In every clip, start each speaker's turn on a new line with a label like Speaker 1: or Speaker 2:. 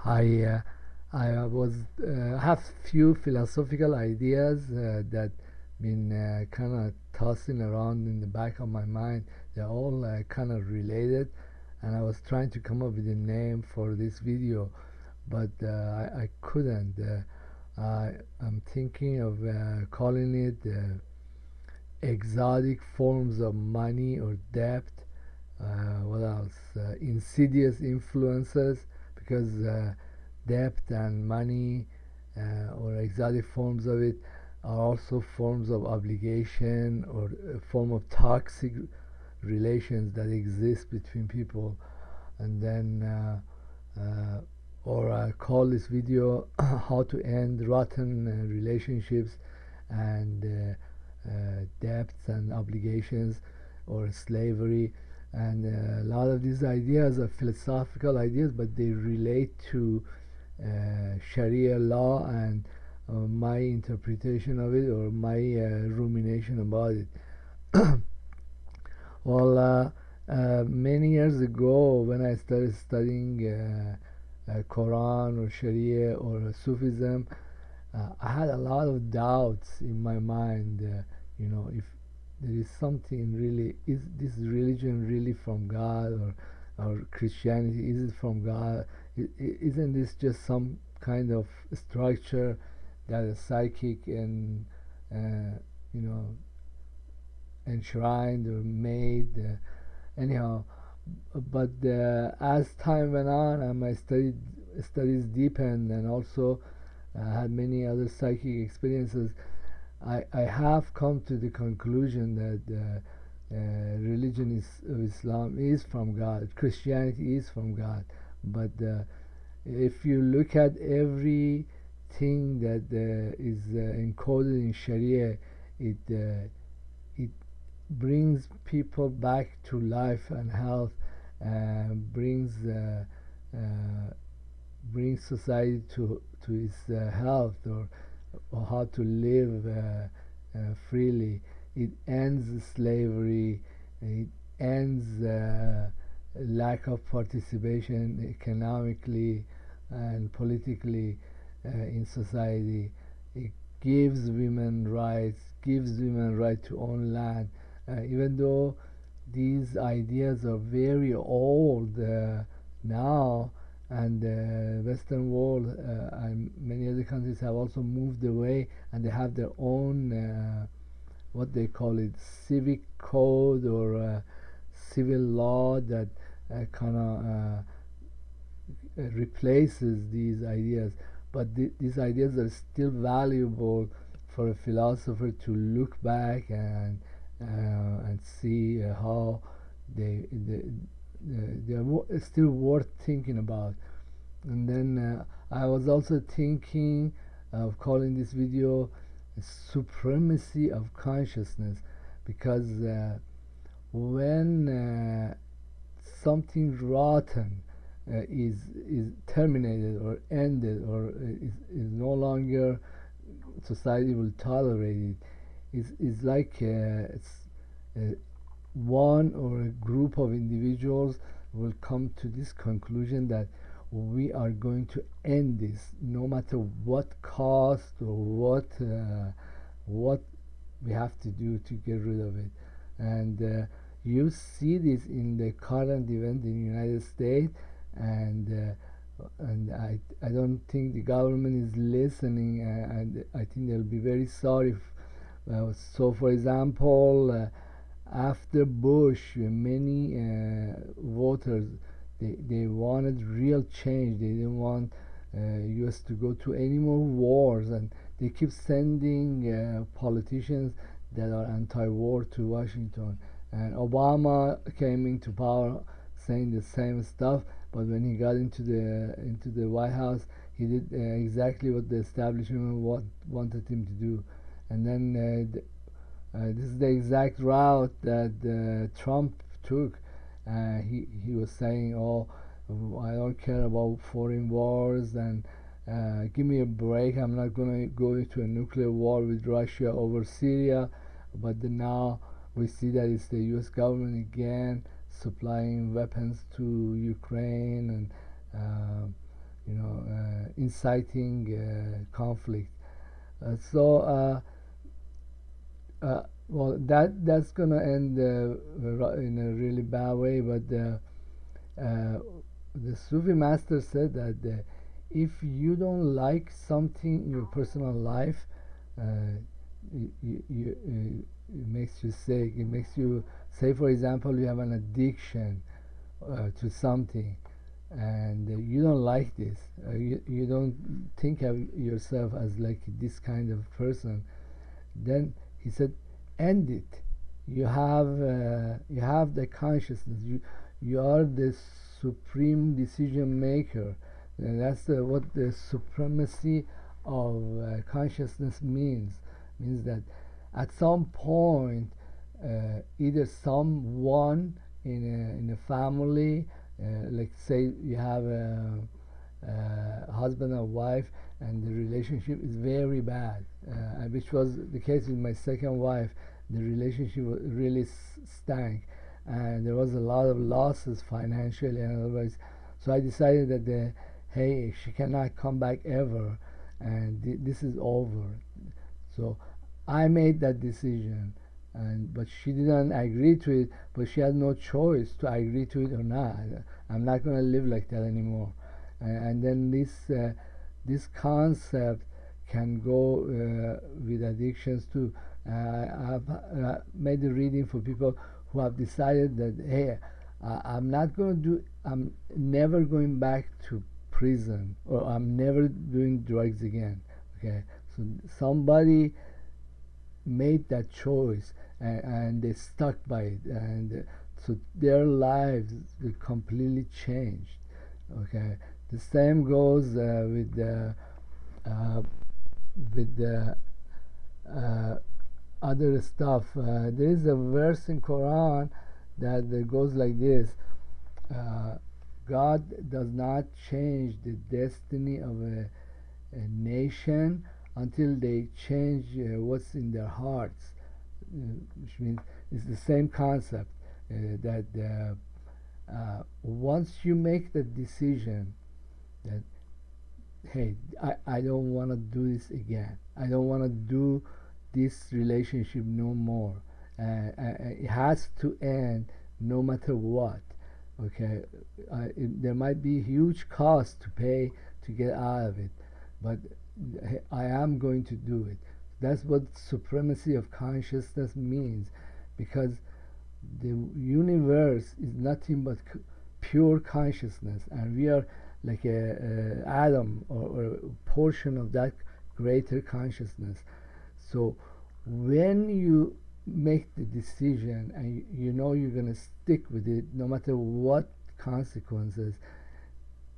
Speaker 1: I have few philosophical ideas that been kind of tossing around in the back of my mind. They're all kind of related, and I was trying to come up with a name for this video, but I couldn't. I'm thinking of calling it exotic forms of money or debt. What else? Insidious influences, because debt and money or exotic forms of it are also forms of obligation or a form of toxic relations that exist between people. And then or I call this video how to end rotten relationships and debts and obligations or slavery. And a lot of these ideas are philosophical ideas, but they relate to Sharia law and my interpretation of it, or my rumination about it. Well, many years ago, when I started studying Quran or Sharia or Sufism, I had a lot of doubts in my mind. If there is something really, is this religion really from God, or Christianity, is it from God? Isn't this just some kind of structure that a psychic and you know enshrined or made? Anyhow, but as time went on and my studies deepened, and also had many other psychic experiences, I have come to the conclusion that religion of Islam is from God, Christianity is from God. But if you look at everything that is encoded in Sharia, it brings people back to life and health, and brings society to its health, or how to live freely. It ends slavery. It ends lack of participation economically and politically in society. It gives women rights, gives women right to own land, even though these ideas are very old now, and the Western world and many other countries have also moved away, and they have their own what they call it, civic code or civil law that kind of replaces these ideas. But these ideas are still valuable for a philosopher to look back and see how they're still worth thinking about. And then I was also thinking of calling this video Supremacy of Consciousness, because when something rotten is terminated or ended, or is no longer, society will tolerate it, is like one or a group of individuals will come to this conclusion that we are going to end this, no matter what cost or what we have to do to get rid of it. And you see this in the current event in the United States, and I don't think the government is listening, and I think they'll be very sorry. So, for example, after Bush, many voters, they wanted real change. They didn't want US to go to any more wars, and they keep sending politicians that are anti-war to Washington. And Obama came into power saying the same stuff, but when he got into the White House, he did exactly what the establishment wanted him to do. And then this is the exact route that Trump took. He was saying, "Oh, I don't care about foreign wars, and give me a break. I'm not going to go into a nuclear war with Russia over Syria." But then now we see that it's the U.S. government again supplying weapons to Ukraine, and inciting conflict. Well, that's gonna end in a really bad way. But the Sufi master said that if you don't like something in your personal life, it makes you sick. It makes you, say for example, you have an addiction to something, and you don't like this. You don't think of yourself as like this kind of person. Then he said, end it. You have the consciousness. You are the supreme decision maker. And that's what the supremacy of consciousness means. Means that at some point, either someone in a family, like say you have a husband and wife, and the relationship is very bad, which was the case with my second wife. The relationship really stank, and there was a lot of losses financially and otherwise. So I decided that hey, she cannot come back ever, and this is over. So I made that decision, but she didn't agree to it. But she had no choice to agree to it or not. I'm not going to live like that anymore. And then this concept can go with addictions too. I've made a reading for people who have decided that hey, I'm never going back to prison, or I'm never doing drugs again. Okay, so somebody made that choice, and they stuck by it, and so their lives completely changed. Okay, the same goes with the other stuff. There is a verse in Quran that goes like this: God does not change the destiny of a nation until they change what's in their hearts, which means it's the same concept, that once you make the decision that hey, I don't want to do this again, I don't want to do this relationship no more, it has to end no matter what. Okay, there might be huge cost to pay to get out of it, but I am going to do it. That's what supremacy of consciousness means, because the universe is nothing but pure consciousness, and we are like a atom or a portion of that greater consciousness. So when you make the decision and you know you're going to stick with it no matter what consequences,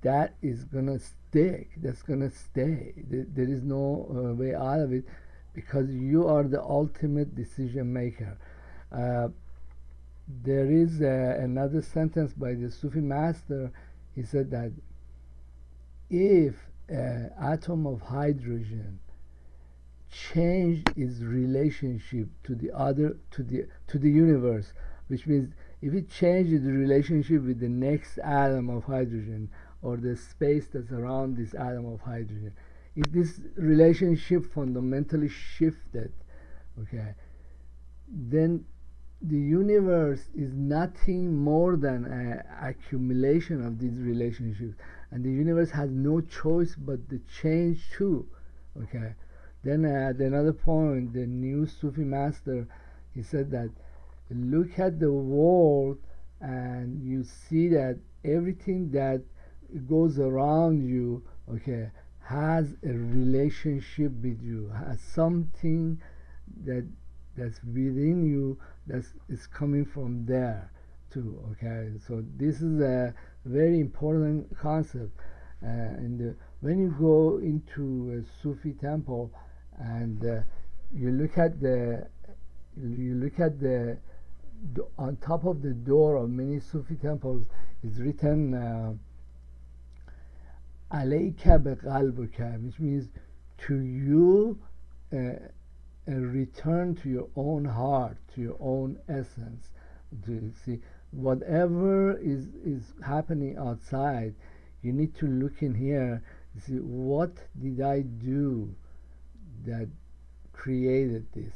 Speaker 1: that is going to stick, that's going to stay. There is no way out of it, because you are the ultimate decision maker. There is another sentence by the Sufi master. He said that if an atom of hydrogen changed its relationship to the universe, which means if it changes the relationship with the next atom of hydrogen, or the space that's around this atom of hydrogen, if this relationship fundamentally shifted, okay, then the universe is nothing more than an accumulation of these relationships, and the universe has no choice but to change too. Okay, then at another point, the new Sufi master, he said that look at the world and you see that everything that goes around you, okay, has a relationship with you, has something that's within you that is coming from there too. Okay, so this is a very important concept. When you go into a Sufi temple and you look at the on top of the door of many Sufi temples is written alayka biqalbika, which means to you a return to your own heart, to your own essence. To see whatever is happening outside, you need to look in here You see, what did I do that created this?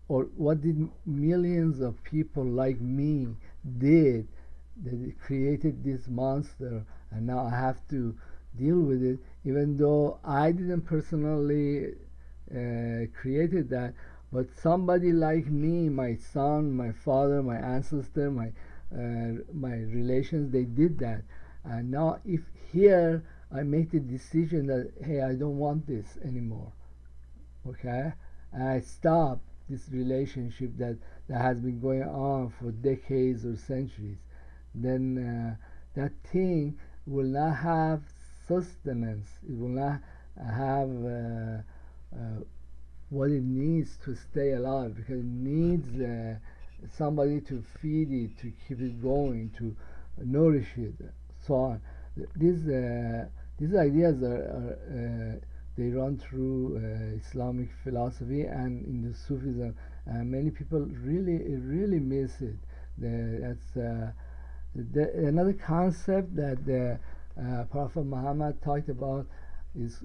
Speaker 1: Or what did millions of people like me did that created this monster, and now I have to deal with it, even though I didn't personally created that, but somebody like me, my son, my father, my ancestor, my relations, they did that. And now if here I make the decision that, hey, I don't want this anymore, okay, and I stop this relationship that has been going on for decades or centuries, then that thing will not have sustenance. It will not have what it needs to stay alive, because it needs somebody to feed it, to keep it going, to nourish it, so on. These ideas are they run through Islamic philosophy and in the Sufism. Many people really miss it. That's another concept that the Prophet Muhammad talked about is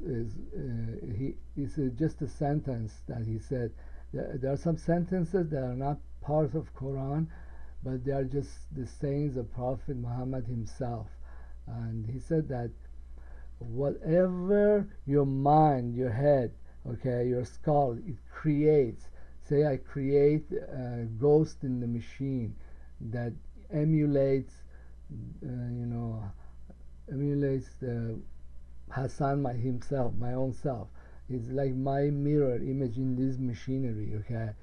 Speaker 1: just a sentence that he said. There are some sentences that are not part of Quran, but they are just the sayings of Prophet Muhammad himself. And he said that whatever your mind, your head, okay, your skull, it creates. Say I create a ghost in the machine that emulates, emulates the Hassan himself, my own self. It's like my mirror image in this machinery, okay?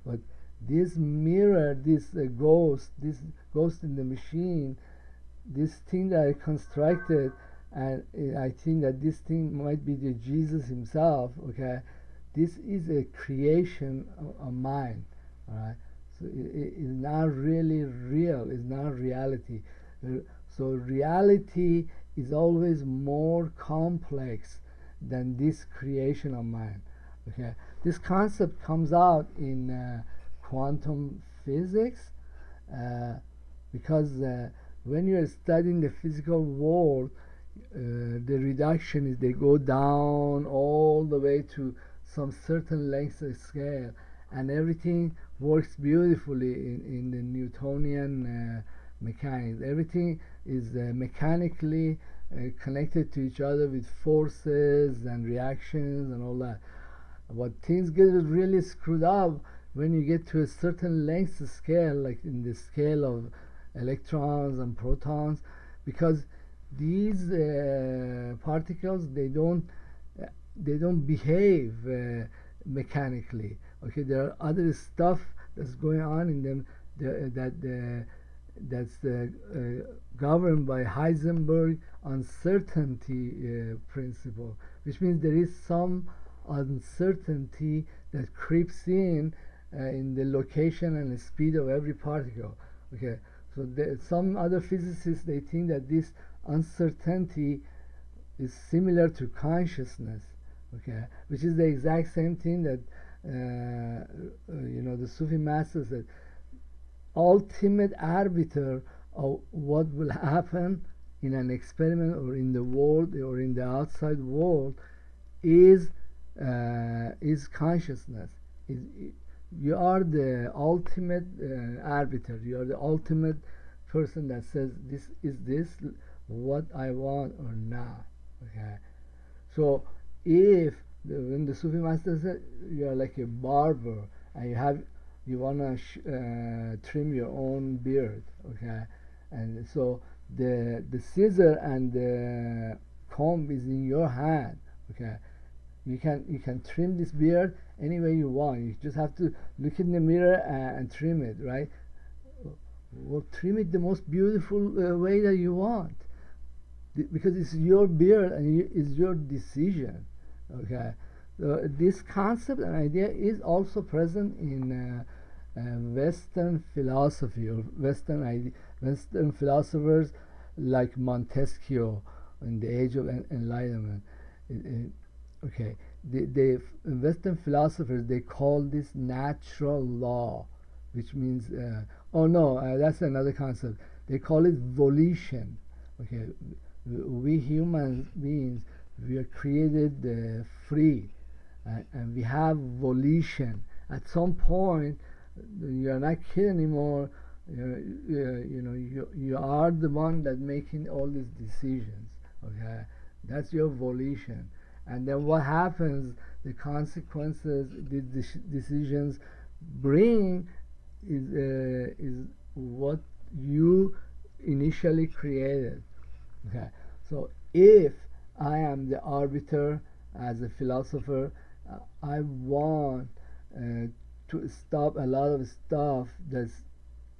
Speaker 1: But this mirror, this ghost in the machine, this thing that I constructed, and I think that this thing might be the Jesus himself, okay? This is a creation of mine, all right? So it is not really real, it's not reality. So reality is always more complex than this creation of mine, okay? This concept comes out in quantum physics because when you are studying the physical world, the reduction is they go down all the way to some certain length of scale, and everything works beautifully in the Newtonian mechanics. Everything is mechanically connected to each other with forces and reactions and all that. But things get really screwed up when you get to a certain length of scale, like in the scale of electrons and protons, because these particles they don't behave mechanically. Okay, there are other stuff that's going on in them that's governed by Heisenberg uncertainty principle, which means there is some uncertainty that creeps in the location and the speed of every particle. Okay, so some other physicists, they think that this uncertainty is similar to consciousness, okay, which is the exact same thing that the Sufi masters said. Ultimate arbiter of what will happen in an experiment or in the world or in the outside world is consciousness. You are the ultimate arbiter. You are the ultimate person that says this is what I want or not. Okay, so if when the Sufi master said you are like a barber and you wanna trim your own beard, okay, and so the scissor and the comb is in your hand, okay. You can trim this beard any way you want. You just have to look in the mirror and trim it, right? Well, trim it the most beautiful way that you want, because it's your beard and it's your decision, okay. So this concept and idea is also present in Western philosophy, or Western philosophers like Montesquieu in the Age of Enlightenment. Okay, the Western philosophers, they call this natural law, which means that's another concept. They call it volition. Okay, we human beings, we are created free, and we have volition. At some point, you are not kid anymore. You are the one that making all these decisions. Okay, that's your volition. And then what happens? The consequences the decisions bring is what you initially created. Okay, so if I am the arbiter as a philosopher, I want to stop a lot of stuff that's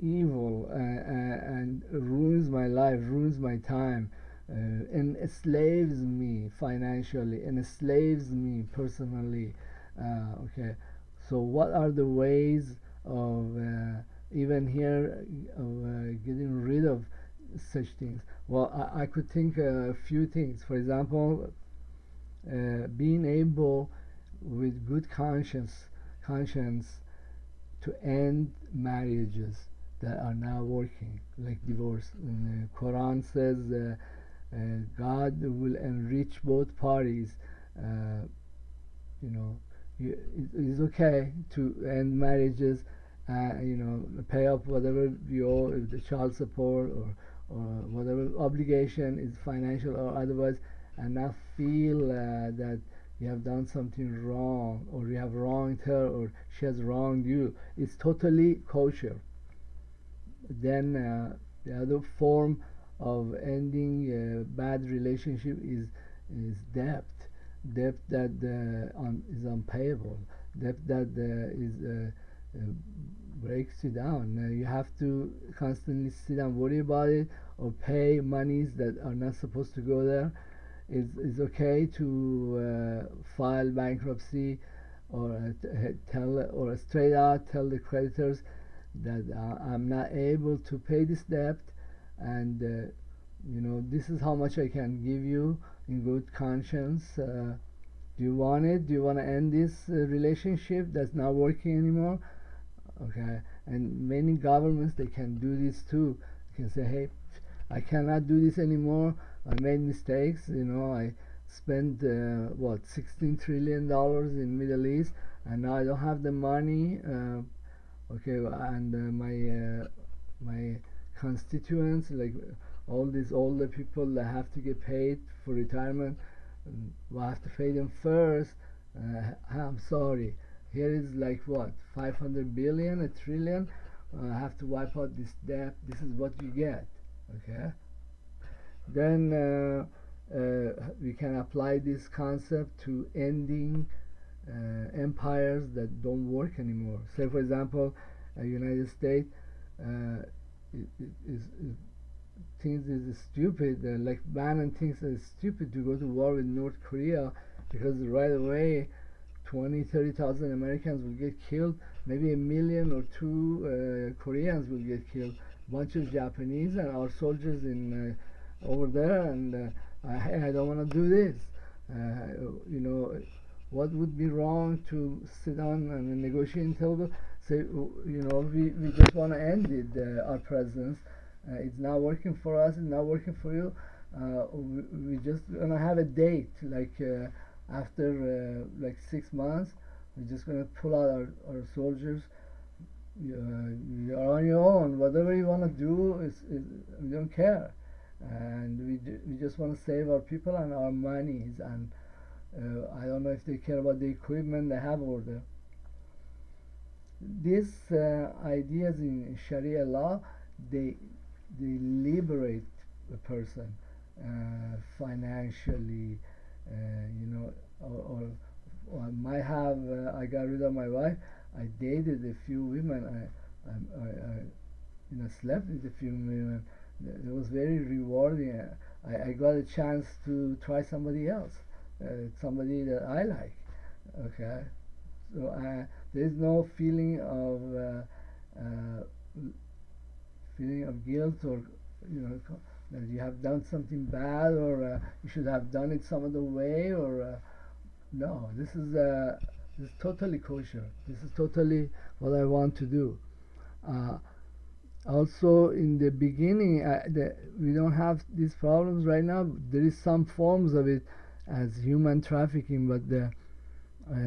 Speaker 1: evil and ruins my life, ruins my time, and enslaves me financially, and enslaves me personally. Okay, so what are the ways of even here of getting rid of such things? Well, I could think a few things. For example, being able with good conscience to end marriages that are not working, like divorce. And the Quran says God will enrich both parties. It's okay to end marriages, pay up whatever you owe, the child support or whatever obligation is financial or otherwise, and not feel that you have done something wrong, or you have wronged her, or she has wronged you. It's totally kosher. Then the other form of ending a bad relationship is debt that is unpayable, debt that breaks you down. You have to constantly sit and worry about it, or pay monies that are not supposed to go there. It's okay to file bankruptcy, or straight out tell the creditors that I'm not able to pay this debt, and this is how much I can give you in good conscience. Do you want it? Do you want to end this relationship that's not working anymore? Okay, and many governments, they can do this too. You can say, hey, I cannot do this anymore. I made mistakes. I spent $16 trillion in Middle East, and now I don't have the money. Okay, and my constituents, like all these older people that have to get paid for retirement, we'll have to pay them first. I'm sorry. Here is like what, 500 billion, a trillion. I have to wipe out this debt. This is what you get. Okay. Then we can apply this concept to ending empires that don't work anymore. Say, for example, United States thinks it's stupid, like Bannon thinks it's stupid to go to war with North Korea, because right away 30,000 Americans will get killed, maybe 1 million or 2 Koreans will get killed, bunch of Japanese and our soldiers in over there, and I don't want to do this. What would be wrong to sit down and a negotiating table, say, we just want to end it, our presence. It's not working for us, it's not working for you. We just gonna have a date, like after like 6 months, we're just gonna pull out our soldiers. You're on your own. Whatever you want to do we don't care, and we just want to save our people and our monies. And I don't know if they care about the equipment they have over there. These ideas in Sharia law, they liberate the person financially, or I might have. I got rid of my wife. I dated a few women. I slept with a few women. It was very rewarding. I got a chance to try somebody else, somebody that I like. Okay, so there is no feeling of guilt, or that you have done something bad, or you should have done it some other way, or no. This is totally kosher. This is totally what I want to do. Also, in the beginning, we don't have these problems right now. There is some forms of it, as human trafficking, but the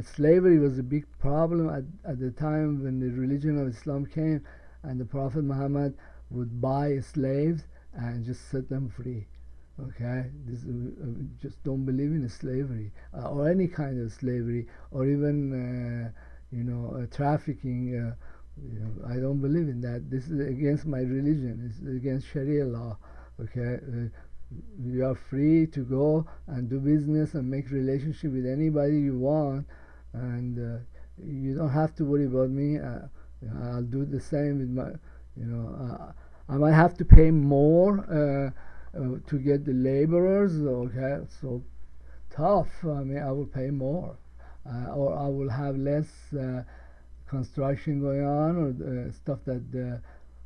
Speaker 1: slavery was a big problem at the time when the religion of Islam came, and the Prophet Muhammad would buy slaves and just set them free. Okay, this just don't believe in slavery or any kind of slavery, or even trafficking. I don't believe in that. This is against my religion. It's against Sharia law. Okay, you are free to go and do business and make relationship with anybody you want, and you don't have to worry about me. I'll do the same with my. I might have to pay more to get the laborers. Okay, so tough. I mean, I will pay more, or I will have less construction going on, or stuff that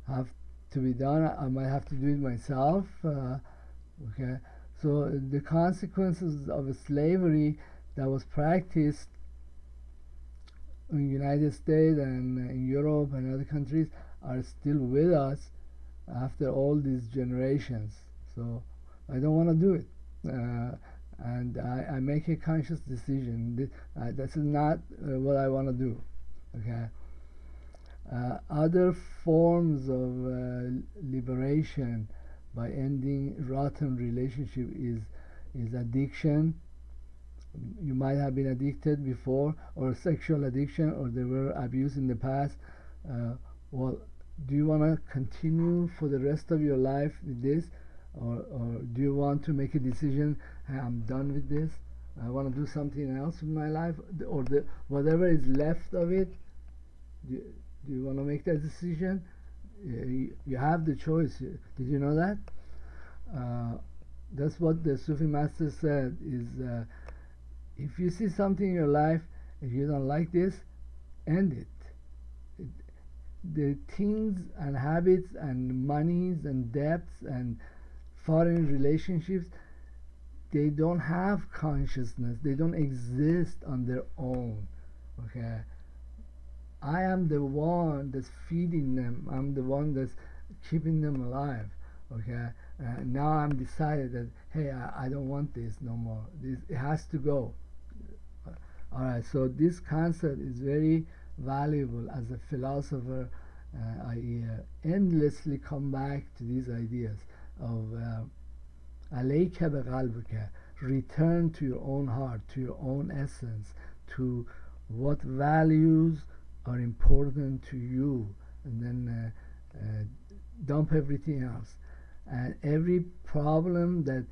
Speaker 1: have to be done. I might have to do it myself. Okay, so the consequences of slavery that was practiced in the United States and in Europe and other countries are still with us after all these generations. So I don't want to do it, and I make a conscious decision. This is not what I want to do. Okay. Other forms of liberation by ending rotten relationship is addiction. You might have been addicted before, or sexual addiction, or there were abuse in the past. Well, do you want to continue for the rest of your life with this, or do you want to make a decision? Hey, I'm done with this. I want to do something else with my life, or whatever is left of it. Do you want to make that decision? You have the choice. Did you know that? That's what the Sufi master said, is if you see something in your life, if you don't like this, end it. The things and habits and monies and debts and foreign relationships, they don't have consciousness. They don't exist on their own. Okay, I am the one that's feeding them. I'm the one that's keeping them alive. Okay, now I'm decided that, hey, I don't want this no more. It has to go. All right, so this concept is very valuable. As a philosopher, I endlessly come back to these ideas of عليك بقلبك, return to your own heart, to your own essence, to what values are important to you, and then dump everything else. And every problem that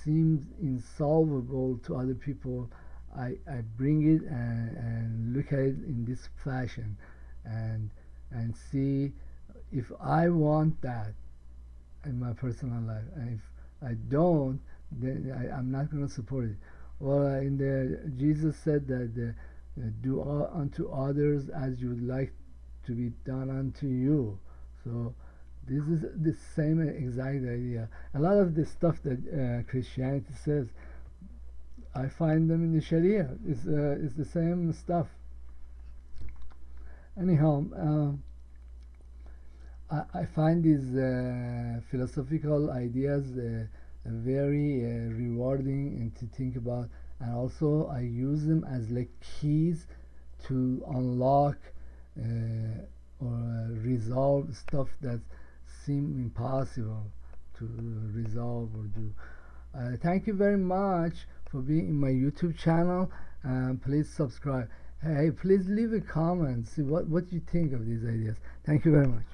Speaker 1: seems insolvable to other people, I bring it and look at it in this fashion, and see if I want that in my personal life, and if I don't, then I'm not going to support it. Well, Jesus said that do unto others as you would like to be done unto you. So this is the same exact idea. A lot of the stuff that Christianity says, I find them in the Sharia. It's the same stuff. Anyhow, I find these philosophical ideas very rewarding and to think about, and also I use them as like keys to unlock or resolve stuff that seem impossible to resolve or do. Thank you very much for being in my YouTube channel. Please subscribe. Hey, please leave a comment. See what you think of these ideas. Thank you very much.